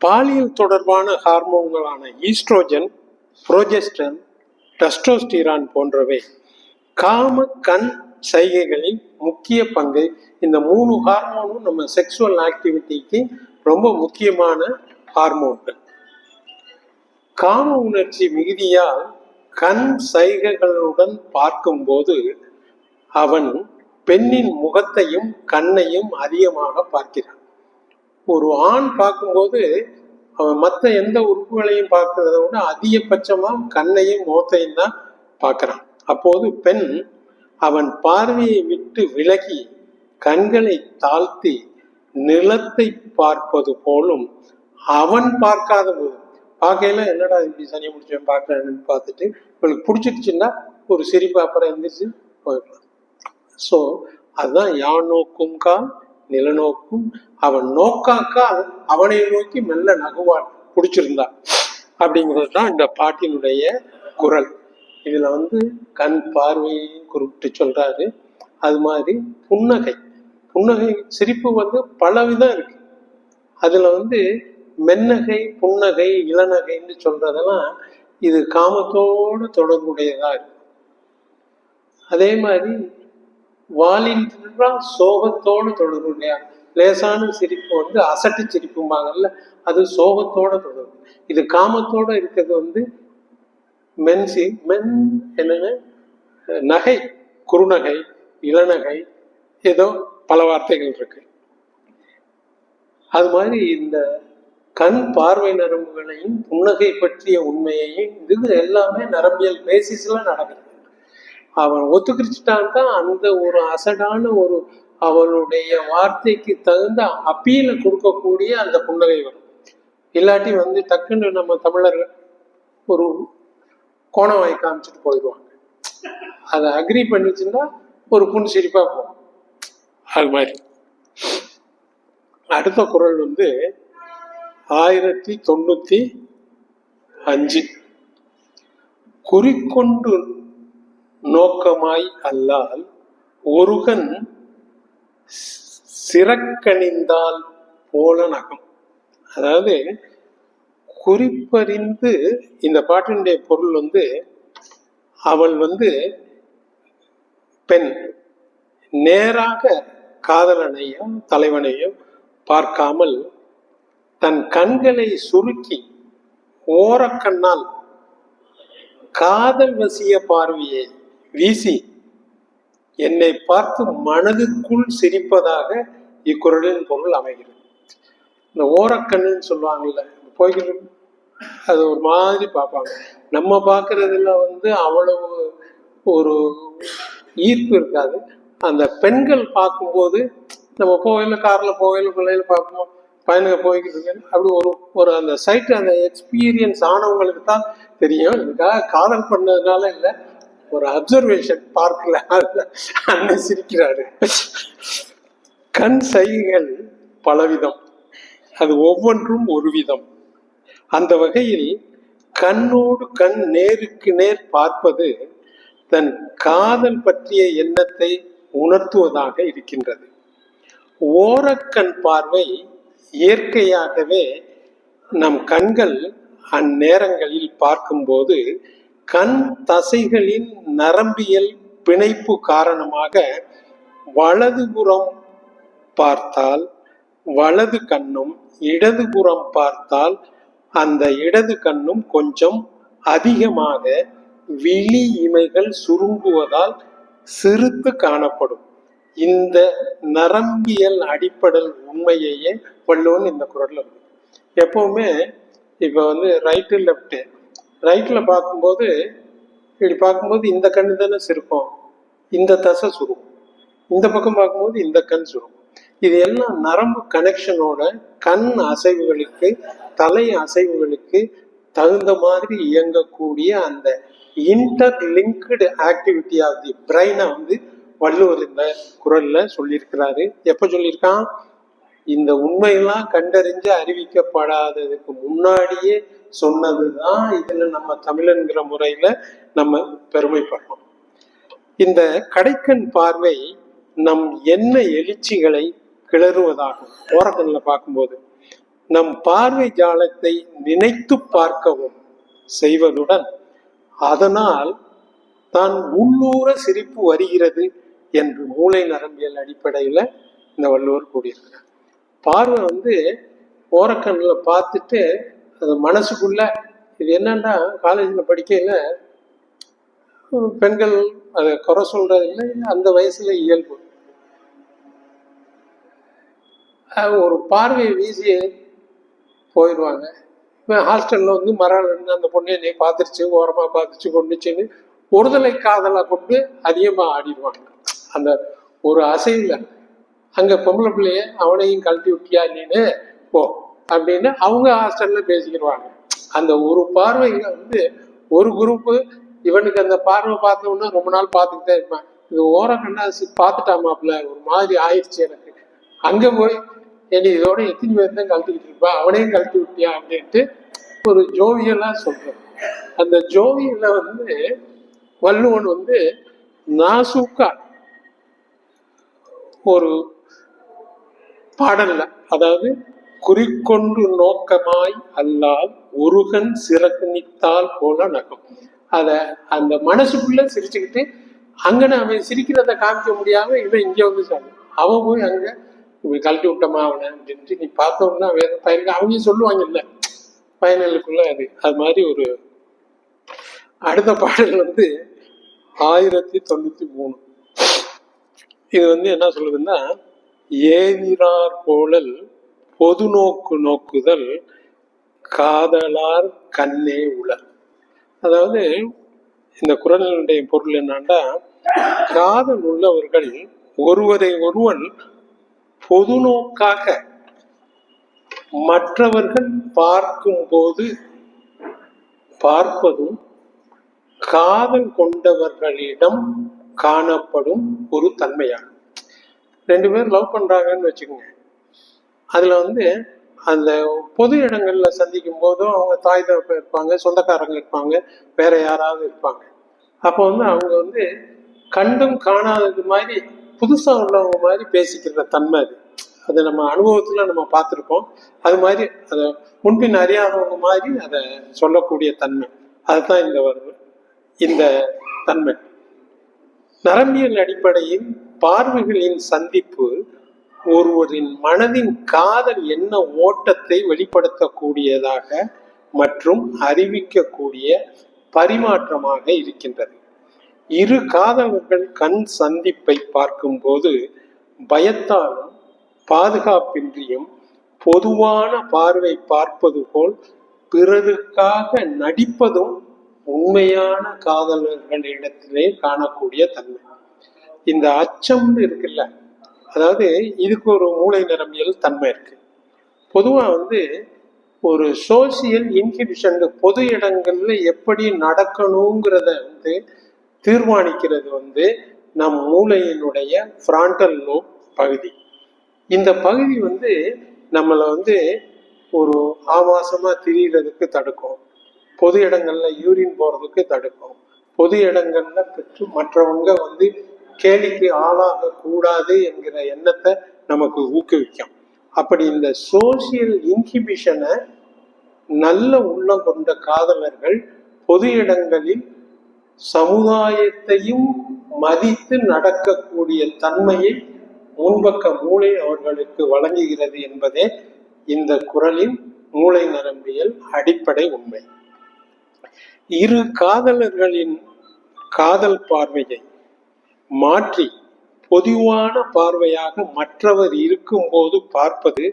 பாலியல் தொடர்பான ஹார்மோன்களான ஈஸ்ட்ரோஜன், புரோஜெஸ்ட்ரான், டெஸ்டோஸ்டிரான் போன்றவை காம கண் சைகைகளின் முக்கிய பங்கை. இந்த 3 ஹார்மோனும் நம்ம செக்ஷுவல் ஆக்டிவிட்டிக்கு ரொம்ப முக்கியமான ஹார்மோன்கள். காம உணர்ச்சி மிகுதியால் கண் சைகைகளுடன் பார்க்கும்போது அவன் பெண்ணின் முகத்தையும் கண்ணையும் அதிகமாக பார்க்கிறான். ஒரு ஆண் பார்க்கும்போது அவன் மற்ற எந்த உறுப்புகளையும் பார்க்கிறத விட அதிகபட்சமா கண்ணையும் முகத்தையும் தான் பார்க்கிறான். அப்போது பெண் அவன் பார்வையை விட்டு விலகி கண்களை தாழ்த்தி நிலத்தை பார்ப்பது போலும் அவன் பார்க்காத போது பார்க்கையில என்னடா இப்படி சனி முடிச்சவன் பார்க்கறேன்னு பார்த்துட்டு இவளுக்கு பிடிச்சிருச்சுன்னா ஒரு சிரிப்பு அப்புறம் எந்திரிச்சு போயிடலாம். ஸோ அதுதான் யான் நோக்கும் கால் நிலநோக்கும் அவன் நோக்காக்கால் அவனை நோக்கி மெல்ல நகுவான் பிடிச்சிருந்தா அப்படிங்கிறது தான் இந்த பாட்டினுடைய குறள். இதுல வந்து கண் பார்வையையும் குறிப்பிட்டு சொல்றாரு. அது மாதிரி புன்னகை சிரிப்பு வந்து பல விதம் இருக்கு. அதுல வந்து மென்னகை, புன்னகை, இளநகைன்னு சொல்றதெல்லாம் இது காமத்தோடு தொடர்புடையதா இருக்கு. அதே மாதிரி வாலின் சோகத்தோடு தொடர்புடைய லேசான சிரிப்பு வந்து அசட்டு சிரிப்பும்பாங்கல்ல, அது சோகத்தோட தொடர்பு. இது காமத்தோட இருக்கிறது வந்து மென் என்னன்னு நகை, குறுநகை, இளநகை, ஏதோ பல வார்த்தைகள் இருக்கு. அது மாதிரி இந்த கண் பார்வை நரம்புகளையும் புன்னகை பற்றிய உண்மையையும் இது எல்லாமே நரம்பியல் பேசிஸ்ல நடக்குது. அவன் ஒத்துக்கிறிச்சிட்டான் தான் அந்த ஒரு அசடான ஒரு அவனுடைய வார்த்தைக்கு தகுந்த அப்பீல கொடுக்கக்கூடிய அந்த புன்னகை வரும். இல்லாட்டி வந்து டக்குன்னு நம்ம தமிழர்கள் ஒரு கோணவாய் காமிச்சிட்டு போயிடுவாங்க. அதை அக்ரி பண்ணிச்சுன்னா ஒரு புன் சிரிப்பா போகும். அது மாதிரி அடுத்த குறள் வந்து 1095. குறிக்கொண்டு நோக்கமாய் அல்லால் ஒருகன் சிறக்கணிந்தால் போல நகம். அதாவது குறிப்பறிந்து, இந்த பாட்டினுடைய பொருள் வந்து அவள் வந்து பெண் நேராக காதலனையோ தலைவனையோ பார்க்காமல் தன் கண்களை சுருக்கி ஓரக்கண்ணால் காதல் வசிய பார்வையை வீசி என்னை பார்த்து மனதுக்குள் சிரிப்பதாக இக்குறளின் பொருள் அமைகிறது. இந்த ஓரக்கண்ணுன்னு சொல்லுவாங்கல்ல, போய்கிட்டு அது ஒரு மாதிரி பார்ப்பாங்க. நம்ம பார்க்கறதுல வந்து அவ்வளவு ஒரு ஈர்ப்பு இருக்காது. அந்த பெண்கள் பார்க்கும்போது நம்ம போகையில கார்ல போகையில பிள்ளையில பார்ப்போம், பையனுங்க போய்கிட்டு இருக்கேன் அப்படி ஒரு அந்த சைட்டு அந்த எக்ஸ்பீரியன்ஸ் ஆனவங்களுக்கு தான் தெரியும். இதுக்காக காதல் பண்ணதுனால இல்லை, ஒரு அப்சர்வேஷன் பார்க்கல அண்ணன் சிரிக்கிறாரு. கண் சைகைகள் பலவிதம், அது ஒவ்வொன்றும் ஒரு விதம். அந்த வகையில் கண்ணோடு கண் நேருக்கு நேர் பார்ப்பது தன் காதல் பற்றிய எண்ணத்தை உணர்த்துவதாக இருக்கின்றது. ஓரக்கண் பார்வை இயற்கையாகவே நம் கண்கள் அந்நேரங்களில் பார்க்கும்போது கண் தசைகளின் நரம்பியல் பிணைப்பு காரணமாக வலதுபுறம் பார்த்தால் வலது கண்ணும், இடதுபுறம் பார்த்தால் அந்த இடது கண்ணும் கொஞ்சம் அதிகமாக விழி இமைகள் சுருங்குவதால் சிறுத்து காணப்படும். இந்த நரம்பியல் அடிப்படல் உண்மையையே வள்ளுவன் இந்த குறள்ல இருக்கு. எப்பவுமே இப்ப ரைட்டு லெஃப்ட், ரைட்ல பார்க்கும்போது இப்படி பார்க்கும்போது இந்த கண்ணு தானே சிரிக்கும், இந்த தசை சுருக்கும். இந்த பக்கம் பார்க்கும்போது இந்த கண் சுருக்கும். இது எல்லாம் நரம்பு கனெக்ஷனோட கண் அசைவுகளுக்கு, தலை அசைவுகளுக்கு தகுந்த மாதிரி இயங்கக்கூடிய அந்த இன்டர்லிங்க்டு ஆக்டிவிட்டி ஆஃப் தி பிரெயினை வள்ளுவர் இந்த குறள்ல சொல்லியிருக்கிறாரு. எப்ப சொல்லியிருக்கான்? இந்த உண்மையெல்லாம் கண்டறிஞ்சு அறிவிக்கப்படாததுக்கு முன்னாடியே சொன்னதுதான் இதுல நம்ம தமிழன்கிற முறையில நம்ம பெருமைப்படுறோம். இந்த கடைக்கண் பார்வை நம் எண்ண எழுச்சிகளை கிளறுவதாகும். ஓரக்கண்ணில் பார்க்கும்போது நம் பார்வை ஜாலத்தை நினைத்து பார்க்கவும் செய்வதுடன் அதனால் தான் உள்ளூர சிரிப்பு வருகிறது என்று மூளை நரம்பியல் அடிப்படையில இந்த வள்ளுவர் கூடியிருக்கிறார். பார்வை ஓரக்கண்ணில் பார்த்துட்டு அது மனசுக்குள்ள இது என்னன்னா, காலேஜில் படிக்கையில பெண்கள் அதை குறை சொல்றது இல்லை, அந்த வயசுல இயல்பு. ஒரு பார்வையை வீசி போயிடுவாங்க. இப்போ ஹாஸ்டல்ல மரம் அந்த பொண்ணு என்னை பார்த்துருச்சு, ஓரமா பார்த்துச்சு, கொண்டுச்சுன்னு ஒருதலை காதலை கொண்டு அதிகமாக ஆடிடுவாங்க. அந்த ஒரு அசைவில் அங்கே பொம்பளை பிள்ளைய அவனையும் கழட்டி விட்டியா நீனு போ அப்படின்னு அவங்க ஹாஸ்டல்ல பேசிக்கிடுவாங்க. அந்த ஒரு பார்வையில ஒரு குரூப்பு இவனுக்கு அந்த பார்வை பார்த்தோம்னா ரொம்ப நாள் பார்த்துக்கிட்டே இருப்பான். இது ஓரக்கண்ணா பார்த்துட்டாமாப்ல ஒரு மாதிரி ஆயிடுச்சு எனக்கு, அங்கே போய் என்னை இதோட எத்தனை பேர் தான் கழட்டிக்கிட்டு இருப்பா, அவனையும் கழட்டி விட்டியா அப்படின்ட்டு ஒரு ஜோவியலா சொல்றேன். அந்த ஜோவியல வள்ளுவன் நாசூக்கா ஒரு பாடல்ல, அதாவது குறிக்கொண்டு நோக்கமாய் அல்லால் ஒருகன் சிறகுனித்தால் போல நகம், அத அந்த மனசுக்குள்ள சிரிச்சுக்கிட்டு அங்கன்னு அவன் சிரிக்கிறத காமிக்க முடியாம இவன் இங்க சாமி அவன் போய் அங்க இவன் கழட்டி விட்டமா அவனை அப்படின்ட்டு நீ பார்த்தோம்னா வேற பையனுக்கு அவங்க சொல்லுவாங்க இல்ல பயனலுக்குள்ள அது மாதிரி ஒரு அடுத்த பாடல் 1093. இது என்ன சொல்லுதுன்னா, ஏதிரார் போலல் பொது நோக்கு நோக்குதல் காதலார் கண்ணே உளர். அதாவது இந்த குறளுடைய பொருள் என்னன்னா, காதல் உள்ளவர்கள் ஒருவரை ஒருவன் பொது நோக்காக மற்றவர்கள் பார்க்கும் போது பார்ப்பதும் காதல் கொண்டவர்களிடம் காணப்படும் ஒரு தன்மையாகும். 2 பேர் லவ் பண்றாங்கன்னு வச்சுக்கோங்க, அதுல அந்த பொது இடங்கள்ல சந்திக்கும் போதும் அவங்க தாய் தகப்ப இருப்பாங்க, சொந்தக்காரங்க இருப்பாங்க, வேற யாராவது இருப்பாங்க. அப்போ அவங்க கண்டும் காணாதது மாதிரி புதுசா உள்ளவங்க மாதிரி பேசிக்கிற தன்மை அது நம்ம அனுபவத்துல நம்ம பார்த்துருப்போம். அது மாதிரி அதை முன்பின் அறியாதவங்க மாதிரி அதை சொல்லக்கூடிய தன்மை, அதுதான் இந்த தன்மை. நரம்பியல் அடிப்படையில் பார்வைகளின் சந்திப்பு ஒருவரின் மனதின் காதல் என்ன ஓட்டத்தை வெளிப்படுத்தக்கூடியதாக மற்றும் அறிவிக்கக்கூடிய பரிமாற்றமாக இருக்கின்றது. இரு காதலர்கள் கண் சந்திப்பை பார்க்கும்போது பயத்தாலும் பாதுகாப்பின்றியும் பொதுவான பார்வை பார்ப்பது போல் பிறருக்காக நடிப்பதும் உண்மையான காதலர்களிடத்திலே காணக்கூடிய தன்மை. இந்த அச்சம்னு இருக்குல்ல, அதாவது இதுக்கு ஒரு மூளை நரம்பியல் தன்மை இருக்கு. பொதுவா ஒரு சோசியல் இன்ஹிபிஷன் பொது இடங்கள்ல எப்படி நடக்கணுங்கிறத தீர்மானிக்கிறது நம் மூளையினுடைய ஃப்ராண்டல் லோப் பகுதி. இந்த பகுதி நம்மளை ஒரு ஆபாசமா திரிகிறதுக்கு தடுக்கும், பொது இடங்கள்ல யூரின் போறதுக்கு தடுக்கும், பொது இடங்கள்ல பெற்று மற்றவங்க கேலிக்கு ஆளாக கூடாது என்கிற எண்ணத்தை நமக்கு ஊக்குவிக்கும். அப்படி இந்த சோசியல் இன்ஹிபிஷனை நல்ல உள்ளம் கொண்ட காதலர்கள் பொது இடங்களில் சமுதாயத்தையும் மதித்து நடக்கக்கூடிய தன்மையை முன்பக்க மூளை அவர்களுக்கு வழங்குகிறது என்பதே இந்த குறளின் மூளை நரம்பியல் அடிப்படை உண்மை. இரு காதலர்களின் காதல் பார்வையை மாற்றி பொதுவான பார்வையாக மற்றவர் இருக்கும்போது பார்ப்பது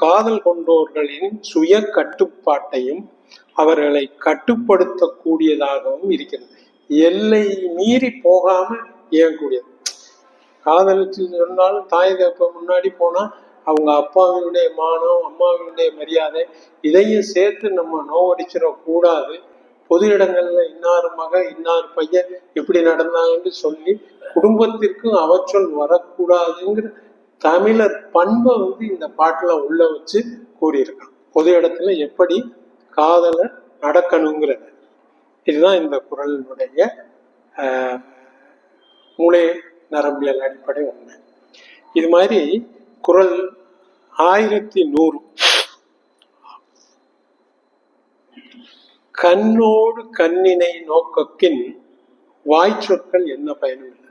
காதல் கொண்டோர்களின் சுய கட்டுப்பாட்டையும் அவர்களை கட்டுப்படுத்தக்கூடியதாகவும் இருக்கிறது. எல்லை மீறி போகாம இயங்கக்கூடியது. காதலிச்சு சொன்னாலும் தாய் தகப்ப முன்னாடி போனா அவங்க அப்பாவினுடைய மானம், அம்மாவினுடைய மரியாதை இதையும் சேர்த்து நம்ம நோவடிச்சிடக்கூடாது. பொது இடங்கள்ல இன்னார் மகன் இன்னார் பையன் இப்படி நடந்தாங்கன்னு சொல்லி குடும்பத்திற்கும் அவற்றொல் வரக்கூடாதுங்கிற தமிழர் பண்பை இந்த பாட்டுல உள்ள வச்சு கூறியிருக்கான். பொது இடத்துல எப்படி காதலர் நடக்கணுங்கிறது இதுதான் இந்த குறளினுடைய மூளை நரம்பியல் அடிப்படை உண்மை. இது மாதிரி குறள் 1100 கண்ணோடு கண்ணினை நோக்கக்கின் வாய்ச்சொற்கள் என்ன பயனும் இல்லை.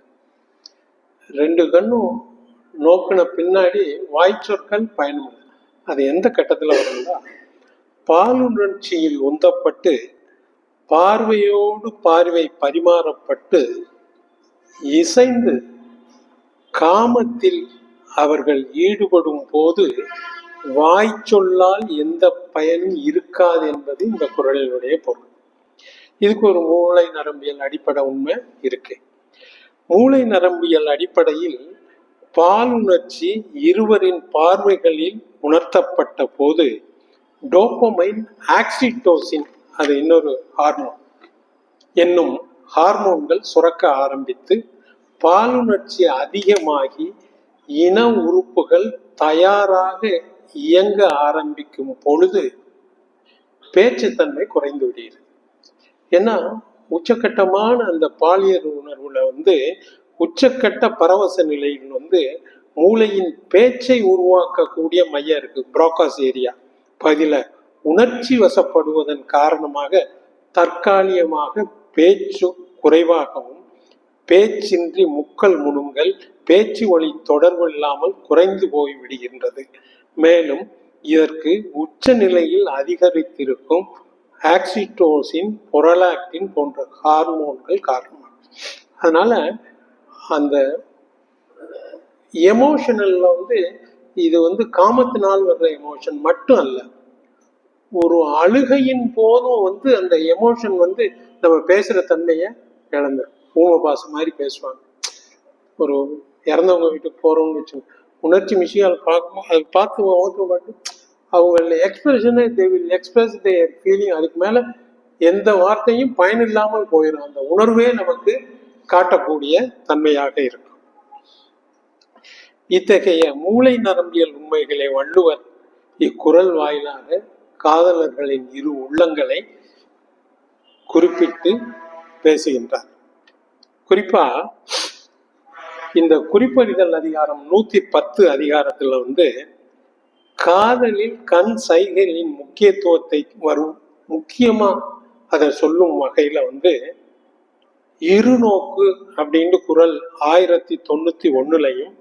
2 கண்ணும் நோக்கின பின்னாடி வாய்ச்சொற்கள் பயனும் இல்லை. அது எந்த கட்டத்துல வரும்னா, பாலுணர்ச்சியில் உந்தப்பட்டு பார்வையோடு பார்வை பரிமாறப்பட்டு இசைந்து காமத்தில் அவர்கள் ஈடுபடும் போது வாய்ச்சொல்லால் எந்த பயனும் இருக்காது என்பது இந்த குறளினுடைய பொருள். இதுக்கு ஒரு மூளை நரம்பியல் அடிப்படை உண்மை இருக்கு. மூளை நரம்பியல் அடிப்படையில் பாலுணர்ச்சி இருவரின் பார்வைகளில் உணர்த்தப்பட்ட போது டோபமைன், ஆக்சிடோசின், அது இன்னொரு ஹார்மோன் என்னும் ஹார்மோன்கள் சுரக்க ஆரம்பித்து பாலுணர்ச்சி அதிகமாகி இன உறுப்புகள் தயாராக இயங்க ஆரம்பிக்கும் பொழுது பேச்சுத்தன்மை குறைந்து விடுகிறது. ஏன்னா உச்சக்கட்டமான அந்த பாலியல் உணர்வுல உச்சக்கட்ட பரவச நிலையில் மூளையின் பேச்சை உருவாக்கக்கூடிய மையம் இருக்கு, புரோகாஸ் ஏரியா பதில உணர்ச்சி வசப்படுவதன் காரணமாக தற்காலிகமாக பேச்சு குறைவாகவும் பேச்சின்றி முக்கல் முணுங்கல் பேச்சு வழி தொடர்பு இல்லாமல் குறைந்து போய் விடுகின்றது. மேலும் இதற்கு உச்ச நிலையில் அதிகரித்திருக்கும் ஆக்சிடோசின், புரலாக்டின் போன்ற ஹார்மோன்கள் காரணமாக. அதனால அந்த எமோஷனல்ல இது காமத்தினால் வர்ற எமோஷன் மட்டும் அல்ல, ஒரு அழுகையின் போதும் அந்த எமோஷன் நம்ம பேசுற தன்மைய இழந்துடும். ஊம பாசம் மாதிரி பேசுவாங்க. ஒரு இறந்தவங்க வீட்டுக்கு போறோம்னு வச்சுக்கோங்க, உணர்ச்சி விஷயம் அதை பார்த்து அவங்க எக்ஸ்பிரஷனை they will express there feeling. அதுக்கு மேல எந்த வார்த்தையும் பயனில்லாமல் போயிடும். அந்த உணர்வே நமக்கு காட்டக்கூடிய தன்மையாக இருக்கும். இத்தகைய மூளை நரம்பியல் உண்மைகளை வள்ளுவர் இக்குறள் வாயிலாக காதலர்களின் இரு உள்ளங்களை குறிப்பிட்டு பேசுகின்றார். குறிப்பா இந்த குறிப்பறிதல் அதிகாரம் 110 அதிகாரத்துல காதலில் கண் சைகைகளின் முக்கியத்துவத்தை முக்கியமா அதை சொல்லும் வகையில இருநோக்கு அப்படின்னு குறள் 1091லையும்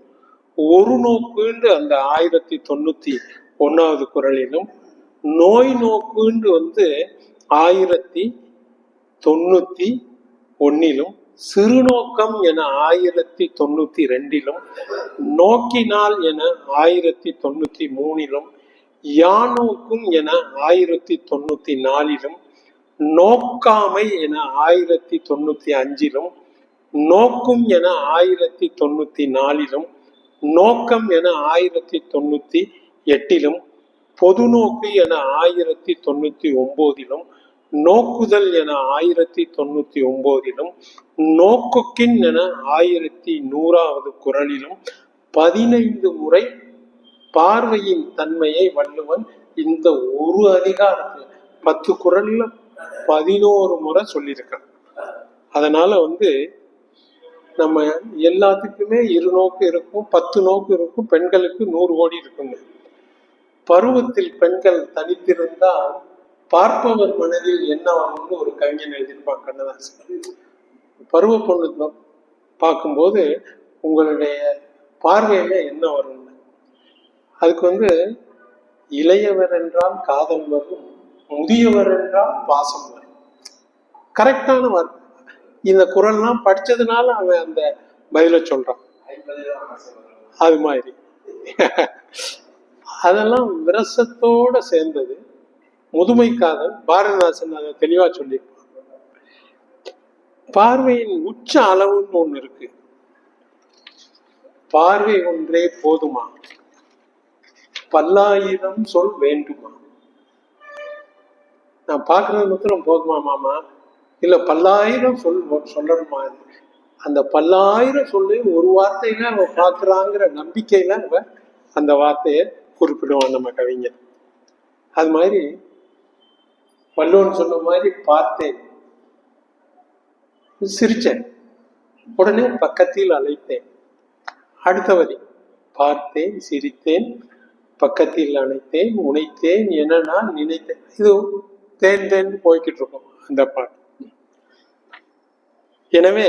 ஒரு நோக்குன்னு அந்த 1091வது குறளிலும் நோய் நோக்குன்னு 1091லும் சிறுநோக்கம் என 1092லும் நோக்கினால் என 1093லும் யானோக்கும் என 1094லும் நோக்காமை என 1095லும் நோக்கும் என 1094லும் நோக்கம் என 1098லும் பொது நோக்கு என 1099லும் நோக்குதல் என 1099லும் நோக்குக்கின் என 1100வது குறளிலும் 15 முறை பார்வையின் தன்மையை வள்ளுவன் இந்த ஒரு அதிகாரத்துல 10 குறள்ல 11 முறை சொல்லியிருக்கான். அதனால நம்ம எல்லாத்துக்குமே 2 நோக்கு இருக்கும், 10 நோக்கு இருக்கும், பெண்களுக்கு 100 கோடி இருக்குங்க. பருவத்தில் பெண்கள் தனித்திருந்தால் பார்ப்பவர் மனதில் என்ன வரும்னு ஒரு கவிஞன் எழுதியிருப்பான் கண்ணதாசன். பருவ பொண்ணு பார்க்கும்போது உங்களுடைய பார்வையில என்ன வரும்? அதுக்கு இளையவர் என்றால் காதல் வரும், முதியவர் என்றால் பாசம் வரும். கரெக்டான வார்த்தை. இந்த குரல்லாம் படிச்சதுனால அவன் அந்த பதில சொல்றான். அது மாதிரி அதெல்லாம் விரசத்தோட சேர்ந்தது. முதுமை காதல் பாரதிதாசன் அதை தெளிவா சொல்லியிருப்பான். பார்வையின் உச்ச அளவுன்னு ஒண்ணு இருக்கு. பார்வை ஒன்றே போதுமா, பல்லாயிரம் சொல் வேண்டுமா? நான் பாக்குறது மாத்திரம் போதுமா மாமா, இல்ல பல்லாயிரம் சொல் சொல்லணுமா? அந்த பல்லாயிரம் சொல்லி ஒரு வார்த்தையில அவன் பாக்குறாங்கிற நம்பிக்கையில அவன் அந்த வார்த்தையை குறிப்பிடுவான் நம்ம கவிஞர். அது மாதிரி வள்ளுவன் சொன்ன மாதிரி பார்த்தேன், சிரிச்சேன், உடனே பக்கத்தில் அழைத்தேன். அடுத்த வரி பார்த்தேன், சிரித்தேன், பக்கத்தில் அணைத்தேன், உனைத்தேன் என நான் நினைத்தேன். இது தேன் தேன் போய்கிட்டு இருக்கும் அந்த பாட்டு. எனவே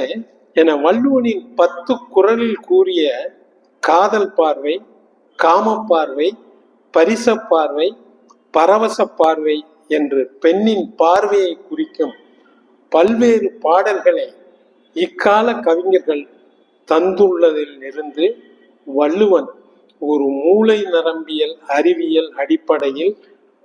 என வள்ளுவனின் 10 குறளில் கூறிய காதல் பார்வை, காம பார்வை, பரிச பார்வை, பரவச பார்வை என்று பெண்ணின் பார்வையை குறிக்கும் பல்வேறு பாடல்களை இக்கால கவிஞர்கள் தந்துள்ளதில் இருந்து வள்ளுவன் ஒரு மூளை நரம்பியல் அறிவியல் அடிப்படையில்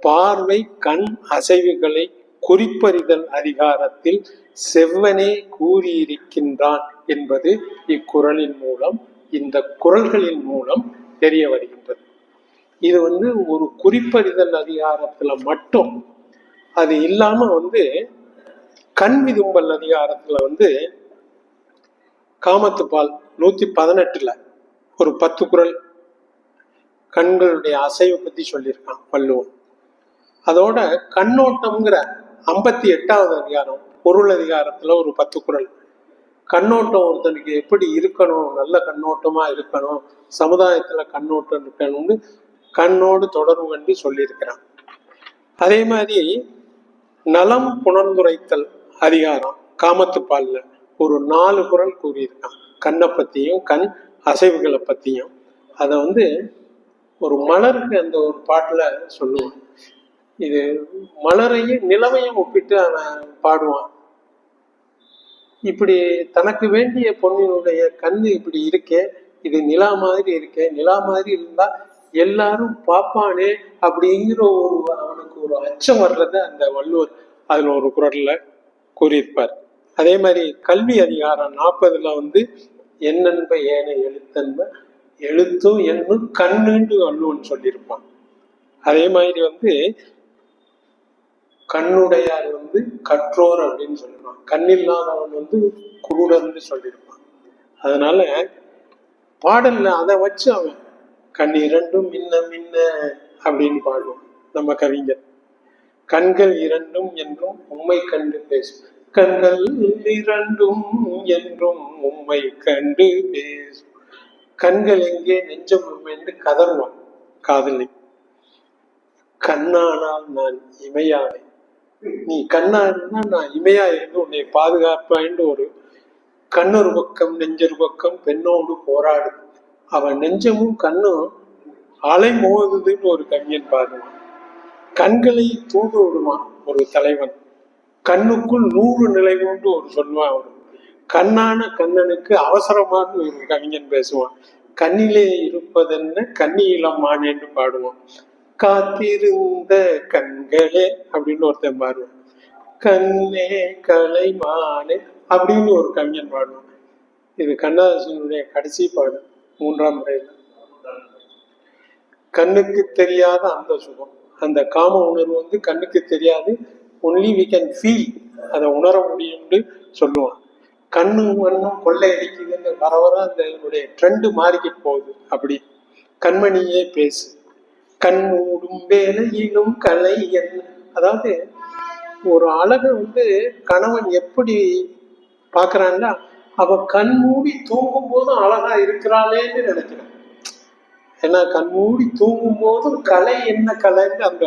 பார்வை கண் அசைவுகளை குறிப்பறிதல் அதிகாரத்தில் செவ்வனே கூறியிருக்கின்றான் என்பது இக்குறளின் மூலம், இந்த குறள்களின் மூலம் தெரிய வருகின்றது. இது ஒரு குறிப்பறிதல் அதிகாரத்துல மட்டும். அது இல்லாம கண் விதும்பல் அதிகாரத்துல காமத்துப்பால் 118ல ஒரு 10 குறள் கண்களுடைய அசைவை பத்தி சொல்லியிருக்கான் வள்ளுவன். அதோட கண்ணோட்டம்ங்கிற 58வது அதிகாரம் பொருள் அதிகாரத்துல ஒரு 10 குறள். கண்ணோட்டம் ஒருத்தனுக்கு எப்படி இருக்கணும், நல்ல கண்ணோட்டமா இருக்கணும், சமுதாயத்துல கண்ணோட்டம் இருக்கணும்னு கண்ணோடு தொடர்பு கண்டு சொல்லியிருக்கிறான். அதே மாதிரி நலம் புணர்ந்துரைத்தல் அதிகாரம் காமத்துப்பால்ல ஒரு 4 குறள் கூறியிருக்கான், கண்ணை பத்தியும் கண் அசைவுகளை பத்தியும். அதை ஒரு மலருக்கு அந்த ஒரு பாட்டுல சொல்லுவான். இது மலரையும் நிலவையும் ஒப்பிட்டு அவன் பாடுவான். இப்படி தனக்கு வேண்டிய பொண்ணினுடைய கண்ணு இப்படி இருக்கே, இது நிலா மாதிரி இருக்கே, நிலா மாதிரி இருந்தா எல்லாரும் பார்ப்பானே அப்படிங்கிற அவனுக்கு ஒரு அச்சம் வர்றத அந்த வள்ளுவர் அதுல ஒரு குறள்ல கூறியிருப்பார். அதே மாதிரி கல்வி அதிகாரம் 40ல என்னென்ப ஏன எழுத்தன்ப எழுத்தும் என்னும் கண்ணுன்னு வள்ளுவன் சொல்லியிருப்பான். அதே மாதிரி கண்ணுடையார் கற்றோர் அப்படின்னு சொல்லிருப்பான். கண்ணில்லாதவன் குருடர்னு சொல்லியிருப்பான். அதனால பாடல்ல அதை வச்சு அவன் கண் இரண்டும் மின்ன மின்ன அப்படின்னு பாடுவான் நம்ம கவிஞர். கண்கள் இரண்டும் என்றும் உம்மை கண்டு பேசும், கண்கள் இரண்டும் என்றும் உம்மை கண்டு பேசும், கண்கள் எங்கே நெஞ்சம் என்று கதறுவான் காதலி. கண்ணானால் நான் இமையாவே, நீ கண்ணா இருந்தா நான் இமையா இருந்து உன்னை பாதுகாப்பேன். ஒரு கண்ணொரு பக்கம் நெஞ்சொரு பக்கம் பெண்ணோடு போராடு, அவன் நெஞ்சமும் கண்ணும் அலை மோதுதுன்னு ஒரு கவிஞன் பாடுவான். கண்களை தூது விடுவான் ஒரு தலைவன், கண்ணுக்குள் 100 நிலை கொண்டு ஒரு சொல்லுவான். ஒரு கண்ணான கண்ணனுக்கு அவசரமான ஒரு கவிஞன் பேசுவான். கண்ணிலே இருப்பதென்ன கண்ணியிலம்மான் என்று பாடுவான். காத்திருந்த கண்களே அப்படின்னு ஒருத்தன் பாடுவான். கண்ணே கலைமானே அப்படின்னு ஒரு கவிஞன் பாடுவான். இது கண்ணதாசனுடைய கடைசி பாடு 3ஆம் முறையில். கண்ணுக்கு தெரியாத அந்த சுகம், அந்த காம உணர்வு கண்ணுக்கு தெரியாது, ஒன்லி வி கேன் ஃபீல், அதை உணர முடியும்னு சொல்லுவான். கண்ணும் மண்ணும் கொள்ளை அடிக்குதுன்னு வர வர அந்த என்னுடைய ட்ரெண்டு மாறிக்கிட்டு போகுது. அப்படி கண்மணியே பேசு, கண் மூடும் வேலையிலும் கலை என்ன. அதாவது ஒரு அழகை கணவன் எப்படி பார்க்கறான்னா அவ கண் மூடி தூங்கும் போதும் அழகா இருக்கிறாளேன்னு நினைக்கிறேன். ஏன்னா கண் மூடி தூங்கும் போதும் கலை என்ன கலைன்னு அந்த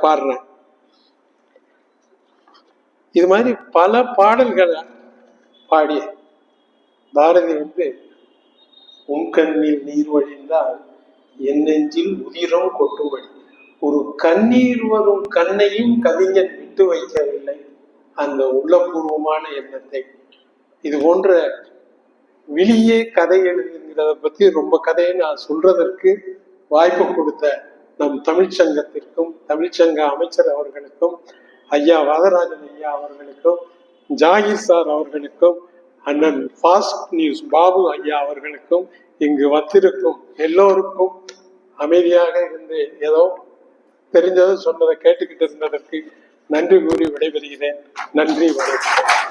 பாடுறேன். இது மாதிரி பல பாடல்களை பாடிய பாரதி உன் கண்ணில் நீர் வழிந்தால் என் நெஞ்சில் உதிரம் கொட்டும்படி ஒரு கண்ணீர் வரும் கண்ணையும் கவிஞன் விட்டு வைக்கவில்லை அந்த உள்ளபூர்வமான எண்ணத்தை. இது போன்ற வெளியே கதை எழுதுங்கிறத பத்தி ரொம்ப கதையை நான் சொல்றதற்கு வாய்ப்பு கொடுத்த நம் தமிழ்ச்சங்கத்திற்கும் தமிழ்ச்சங்க அமைச்சர் அவர்களுக்கும் ஐயா வரதராஜன் ஐயா அவர்களுக்கும் ஜாகிர் சார் அவர்களுக்கும் அண்ணன் ஃபாஸ்ட் நியூஸ் பாபு ஐயா அவர்களுக்கும் இங்கு வந்திருக்கும் எல்லோருக்கும் அமைதியாக இருந்து ஏதோ தெரிஞ்சதை சொன்னதை கேட்டுக்கிட்டு இருந்ததற்கு நன்றி கூறி விடைபெறுகிறேன். நன்றி, வணக்கம்.